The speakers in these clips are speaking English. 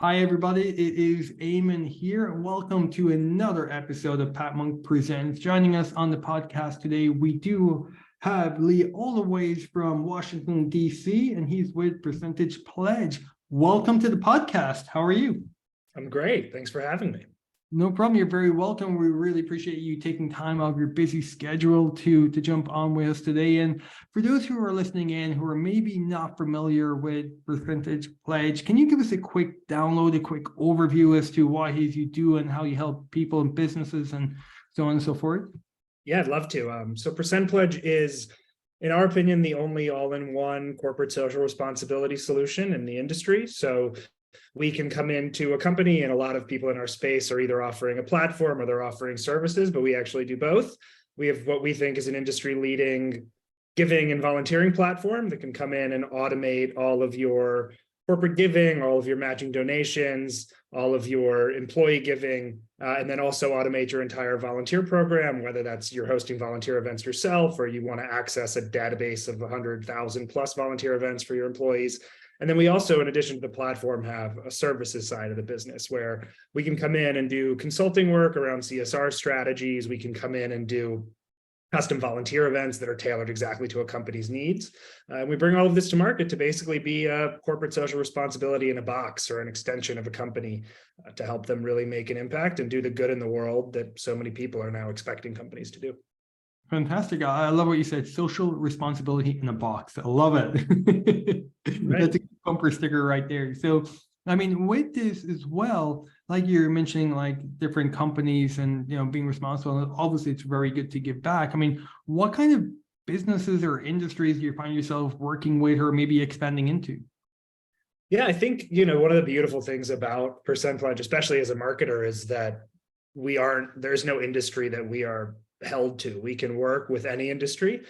Hi, everybody. It is Eamon here, and welcome to another episode of Pat Monk Presents. Joining us on the podcast today, we do have Lee all the way from Washington, D.C., and he's with Percentage Pledge. Welcome to the podcast. How are you? I'm great. Thanks for having me. No problem. You're very welcome. We really appreciate you taking time out of your busy schedule to jump on with us today. And for those who are listening in who are maybe not familiar with Percentage Pledge, can you give us a quick download, a quick overview as to what it is you do and how you help people and businesses and so on and so forth? Yeah, I'd love to. So Percent Pledge is, in our opinion, the only all-in-one corporate social responsibility solution in the industry. So we can come into a company, and a lot of people in our space are either offering a platform or they're offering services, but we actually do both. We have what we think is an industry-leading giving and volunteering platform that can come in and automate all of your corporate giving, all of your matching donations, all of your employee giving, and then also automate your entire volunteer program, whether that's you're hosting volunteer events yourself or you want to access a database of 100,000 plus volunteer events for your employees. And then we also, in addition to the platform, have a services side of the business where we can come in and do consulting work around CSR strategies. We can come in and do custom volunteer events that are tailored exactly to a company's needs. We bring all of this to market to basically be a corporate social responsibility in a box or an extension of a company to help them really make an impact and do the good in the world that so many people are now expecting companies to do. Fantastic. I love what you said, social responsibility in a box. I love it. Right. That's a bumper sticker right there. So, I mean, with this as well, like you're mentioning, like different companies and, being responsible, obviously it's very good to give back. I mean, what kind of businesses or industries do you find yourself working with or maybe expanding into? Yeah, I think, one of the beautiful things about Percent Pledge, especially as a marketer, is that there's no industry that we are held to. We can work with any industry.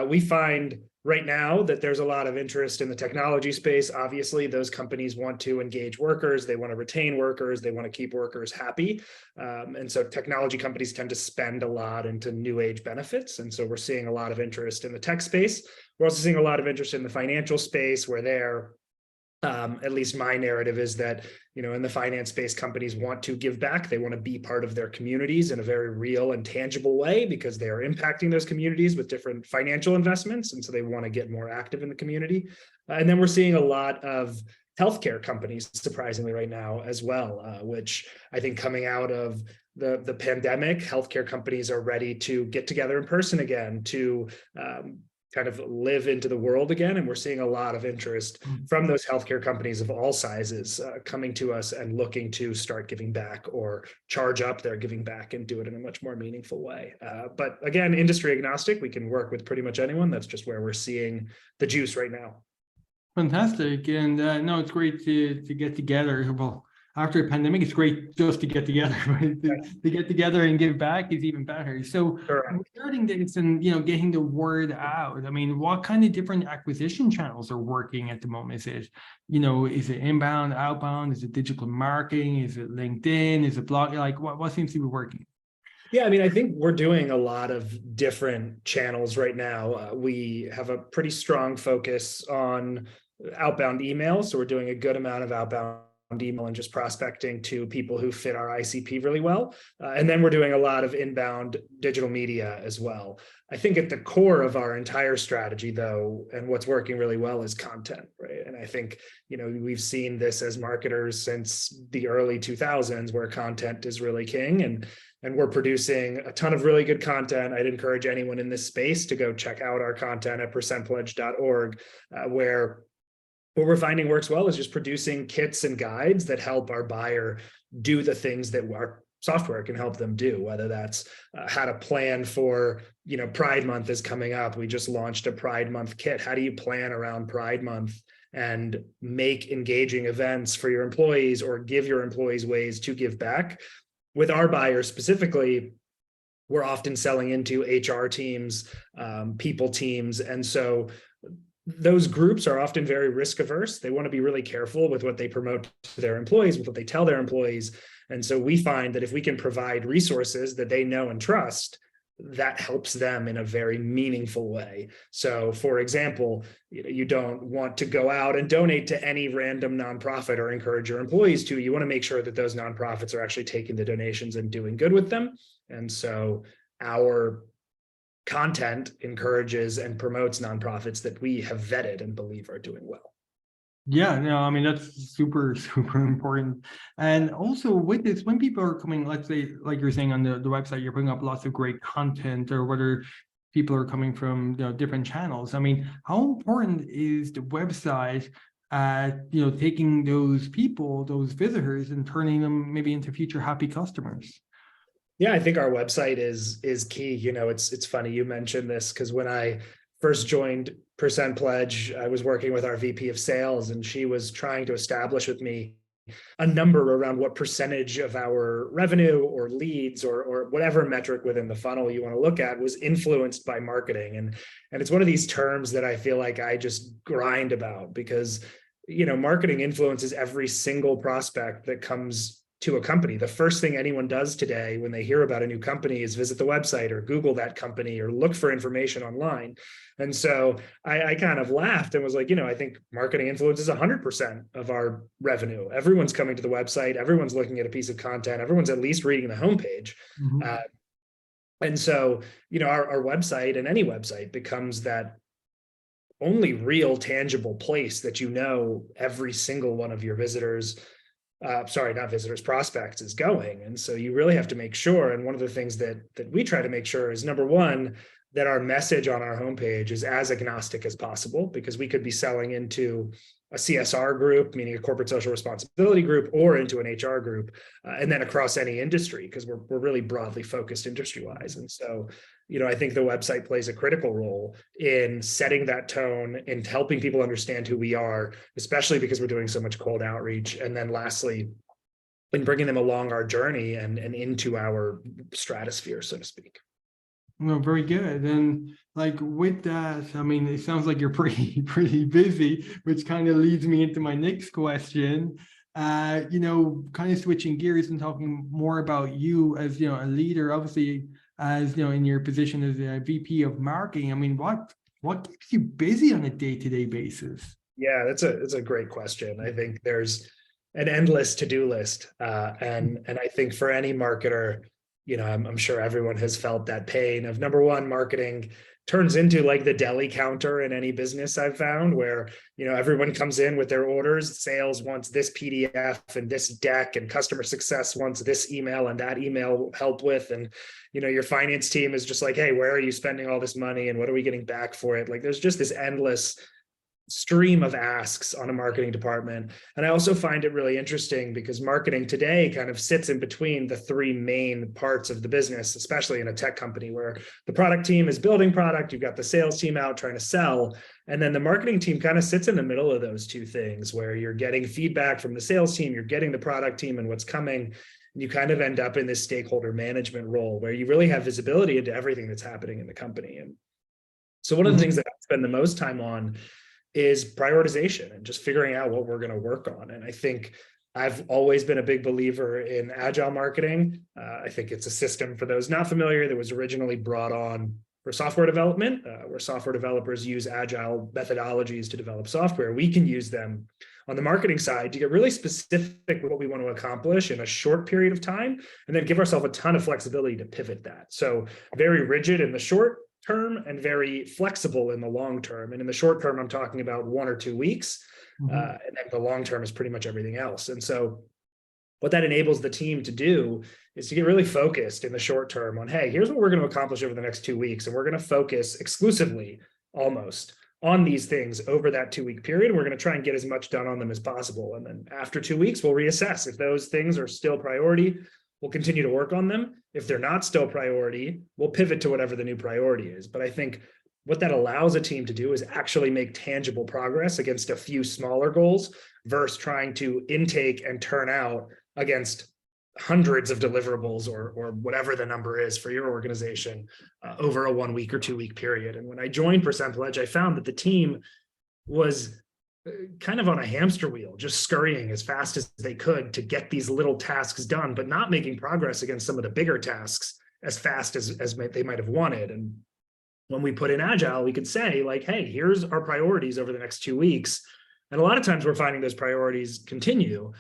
We find right now that there's a lot of interest in the technology space. Obviously, those companies want to engage workers. They want to retain workers. They want to keep workers happy. And so technology companies tend to spend a lot into new age benefits. And so we're seeing a lot of interest in the tech space. We're also seeing a lot of interest in the financial space where they're at least my narrative is that, in the finance space, companies want to give back. They want to be part of their communities in a very real and tangible way because they are impacting those communities with different financial investments. And so they want to get more active in the community. And then we're seeing a lot of healthcare companies, surprisingly right now as well, which I think coming out of the pandemic, healthcare companies are ready to get together in person again, to kind of live into the world again. And we're seeing a lot of interest from those healthcare companies of all sizes coming to us and looking to start giving back or charge up their giving back and do it in a much more meaningful way. But again, industry agnostic, we can work with pretty much anyone. That's just where we're seeing the juice right now. Fantastic. And no, it's great to get together. Well, after a pandemic, it's great just to get together, right? To get together and give back is even better. So regarding this and, getting the word out, I mean, what kind of different acquisition channels are working at the moment? Is it inbound, outbound? Is it digital marketing? Is it LinkedIn? Is it blog? Like what seems to be working? Yeah, I mean, I think we're doing a lot of different channels right now. We have a pretty strong focus on outbound email. So we're doing a good amount of outbound email and just prospecting to people who fit our ICP really well. And then we're doing a lot of inbound digital media as well. I think at the core of our entire strategy, though, and what's working really well is content, right? And I think, we've seen this as marketers since the early 2000s where content is really king. And we're producing a ton of really good content. I'd encourage anyone in this space to go check out our content at percentpledge.org, where what we're finding works well is just producing kits and guides that help our buyer do the things that our software can help them do, whether that's how to plan for, Pride Month is coming up. We just launched a Pride Month kit. How do you plan around Pride Month and make engaging events for your employees or give your employees ways to give back? With our buyers specifically, we're often selling into HR teams, people teams. And so those groups are often very risk averse. They want to be really careful with what they promote to their employees, with what they tell their employees. And so we find that if we can provide resources that they know and trust, that helps them in a very meaningful way. So for example, you don't want to go out and donate to any random nonprofit or encourage your employees to. You want to make sure that those nonprofits are actually taking the donations and doing good with them. And so our content encourages and promotes nonprofits that we have vetted and believe are doing well. Yeah, no, I mean, that's super, super important. And also with this, when people are coming, let's say, like you're saying on the website, you're putting up lots of great content, or whether people are coming from, different channels. I mean, how important is the website at, taking those people, those visitors, and turning them maybe into future happy customers? Yeah, I think our website is key. It's funny you mentioned this, because when I first joined Percent Pledge, I was working with our VP of sales, and she was trying to establish with me a number around what percentage of our revenue or leads or whatever metric within the funnel you want to look at was influenced by marketing. And it's one of these terms that I feel like I just grind about, because marketing influences every single prospect that comes to a company. The first thing anyone does today when they hear about a new company is visit the website or Google that company or look for information online. And so I kind of laughed and was like, I think marketing influences 100% of our revenue. Everyone's coming to the website. Everyone's looking at a piece of content. Everyone's at least reading the homepage. Mm-hmm. And so, our website, and any website, becomes that only real tangible place that every single one of your visitors, prospects is going. And so you really have to make sure. And one of the things that we try to make sure is, number one, that our message on our homepage is as agnostic as possible, because we could be selling into a CSR group, meaning a corporate social responsibility group, or into an HR group, and then across any industry, because we're really broadly focused industry-wise. And so, I think the website plays a critical role in setting that tone and helping people understand who we are, especially because we're doing so much cold outreach. And then lastly, in bringing them along our journey and into our stratosphere, so to speak. No, very good. And like with that, I mean, it sounds like you're pretty busy, which kind of leads me into my next question. Kind of switching gears and talking more about you as, a leader, obviously, as, in your position as a VP of marketing. I mean, what keeps you busy on a day-to-day basis? Yeah, that's a great question. I think there's an endless to-do list. And I think for any marketer, I'm sure everyone has felt that pain of, number one, marketing turns into like the deli counter in any business I've found, where, everyone comes in with their orders. Sales wants this PDF and this deck, and customer success wants this email and that email help with. And, your finance team is just like, hey, where are you spending all this money? And what are we getting back for it? Like, there's just this endless stream of asks on a marketing department. And I also find it really interesting because marketing today kind of sits in between the three main parts of the business, especially in a tech company where the product team is building product, you've got the sales team out trying to sell, and then the marketing team kind of sits in the middle of those two things, where you're getting feedback from the sales team, you're getting the product team and what's coming. And you kind of end up in this stakeholder management role where you really have visibility into everything that's happening in the company. And so one of the things that I spend the most time on is prioritization and just figuring out what we're going to work on. And I think I've always been a big believer in agile marketing. I think it's a system, for those not familiar, that was originally brought on for software development, where software developers use agile methodologies to develop software. We can use them on the marketing side to get really specific with what we want to accomplish in a short period of time, and then give ourselves a ton of flexibility to pivot that. So very rigid in the short term and very flexible in the long term. And in the short term, I'm talking about 1 or 2 weeks. And then the long term is pretty much everything else. And so what that enables the team to do is to get really focused in the short term on, hey, here's what we're going to accomplish over the next 2 weeks. And we're going to focus exclusively almost on these things over that 2-week period. We're going to try and get as much done on them as possible. And then after 2 weeks, we'll reassess. If those things are still priority, we'll continue to work on them. If they're not still priority, we'll pivot to whatever the new priority is. But I think what that allows a team to do is actually make tangible progress against a few smaller goals versus trying to intake and turn out against hundreds of deliverables or whatever the number is for your organization over a 1 week or 2 week period. And when I joined Percent Pledge, I found that the team was kind of on a hamster wheel, just scurrying as fast as they could to get these little tasks done, but not making progress against some of the bigger tasks as fast as they might have wanted. And when we put in Agile, we could say like, hey, here's our priorities over the next 2 weeks. And a lot of times we're finding those priorities continue.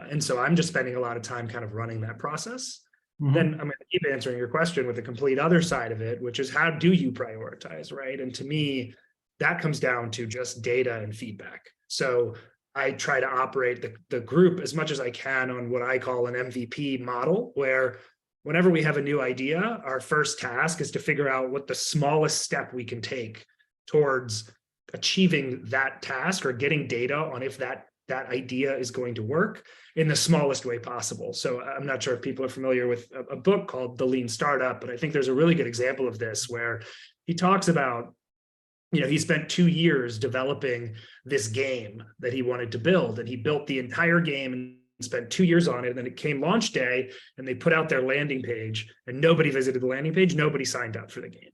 And so I'm just spending a lot of time kind of running that process. Then I'm going to keep answering your question with the complete other side of it, which is how do you prioritize, right? And to me, that comes down to just data and feedback. So I try to operate the group as much as I can on what I call an MVP model, where whenever we have a new idea, our first task is to figure out what the smallest step we can take towards achieving that task or getting data on if that idea is going to work in the smallest way possible. So I'm not sure if people are familiar with a book called The Lean Startup, but I think there's a really good example of this where he talks about, he spent 2 years developing this game that he wanted to build, and he built the entire game and spent 2 years on it. And then it came launch day and they put out their landing page and nobody visited the landing page. Nobody signed up for the game.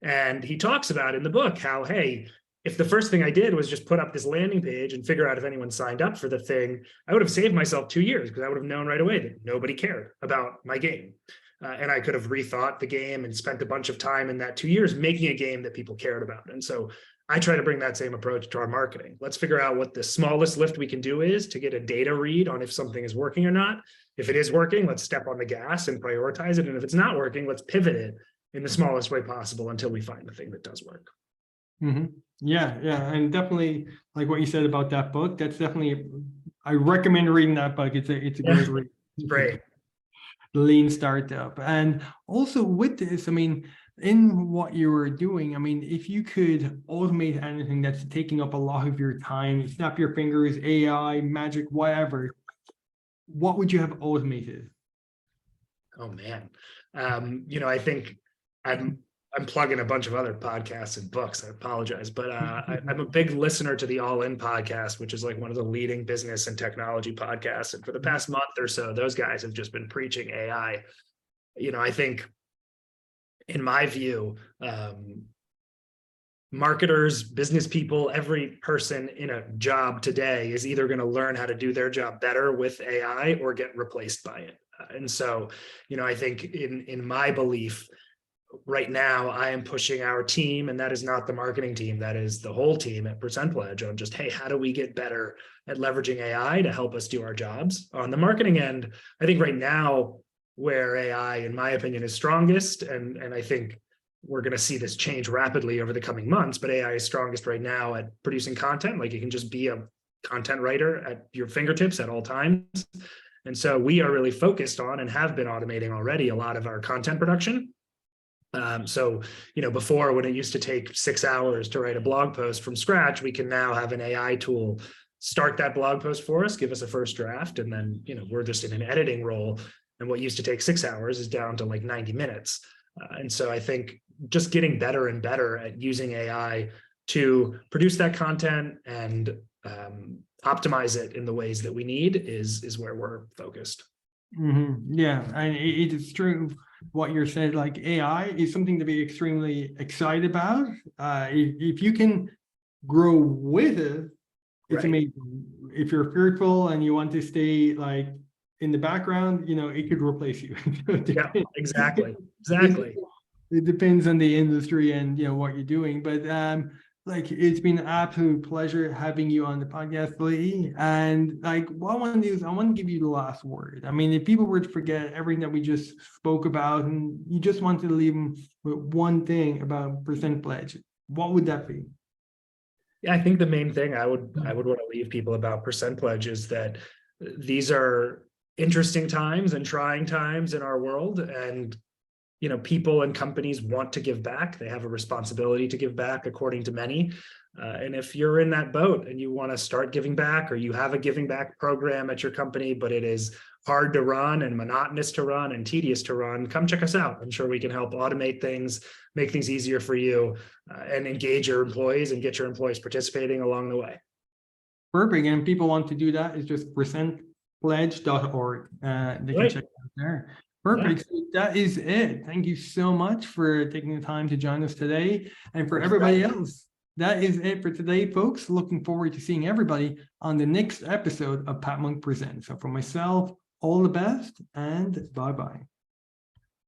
And he talks about in the book how, hey, if the first thing I did was just put up this landing page and figure out if anyone signed up for the thing, I would have saved myself 2 years because I would have known right away that nobody cared about my game. And I could have rethought the game and spent a bunch of time in that 2 years making a game that people cared about. And so I try to bring that same approach to our marketing. Let's figure out what the smallest lift we can do is to get a data read on if something is working or not. If it is working, let's step on the gas and prioritize it. And if it's not working, let's pivot it in the smallest way possible until we find the thing that does work. Yeah, and definitely like what you said about that book. That's definitely, I recommend reading that book. It's a great read. Great. Lean Startup. And also with this, I mean, in what you were doing, I mean, if you could automate anything that's taking up a lot of your time, snap your fingers, AI, magic, whatever, what would you have automated? Oh man, I think I'm plugging a bunch of other podcasts and books. I apologize, but I'm a big listener to the All In podcast, which is like one of the leading business and technology podcasts. And for the past month or so, those guys have just been preaching AI. I think, in my view, marketers, business people, every person in a job today is either going to learn how to do their job better with AI or get replaced by it. And so, I think in my belief, right now, I am pushing our team, and that is not the marketing team, that is the whole team at PercentPledge on just, hey, how do we get better at leveraging AI to help us do our jobs? On the marketing end, I think right now, where AI, in my opinion, is strongest, and I think we're going to see this change rapidly over the coming months, but AI is strongest right now at producing content. Like you can just be a content writer at your fingertips at all times. And so we are really focused on and have been automating already a lot of our content production. So, before, when it used to take 6 hours to write a blog post from scratch, we can now have an AI tool start that blog post for us, give us a first draft, and then, we're just in an editing role. And what used to take 6 hours is down to like 90 minutes. And so I think just getting better and better at using AI to produce that content and optimize it in the ways that we need is where we're focused. Yeah, and it is true what you're saying. Like AI is something to be extremely excited about. If you can grow with it, it's amazing. If you're fearful and you want to stay like in the background, it could replace you. Yeah, exactly. It depends on the industry and what you're doing, but like it's been an absolute pleasure having you on the podcast, Lee. And like what I want to do is I want to give you the last word. I mean, if people were to forget everything that we just spoke about and you just wanted to leave them with one thing about PercentPledge, what would that be? Yeah, I think the main thing I would want to leave people about PercentPledge is that these are interesting times and trying times in our world, and people and companies want to give back. They have a responsibility to give back, according to many. And if you're in that boat and you want to start giving back, or you have a giving back program at your company, but it is hard to run and monotonous to run and tedious to run, come check us out. I'm sure we can help automate things, make things easier for you, and engage your employees and get your employees participating along the way. Perfect. And people want to do that, it's just percentpledge.org. They can check it out there. Perfect. Yeah. So that is it. Thank you so much for taking the time to join us today. And for everybody else, that is it for today, folks. Looking forward to seeing everybody on the next episode of Pat Monk Presents. So for myself, all the best and bye-bye.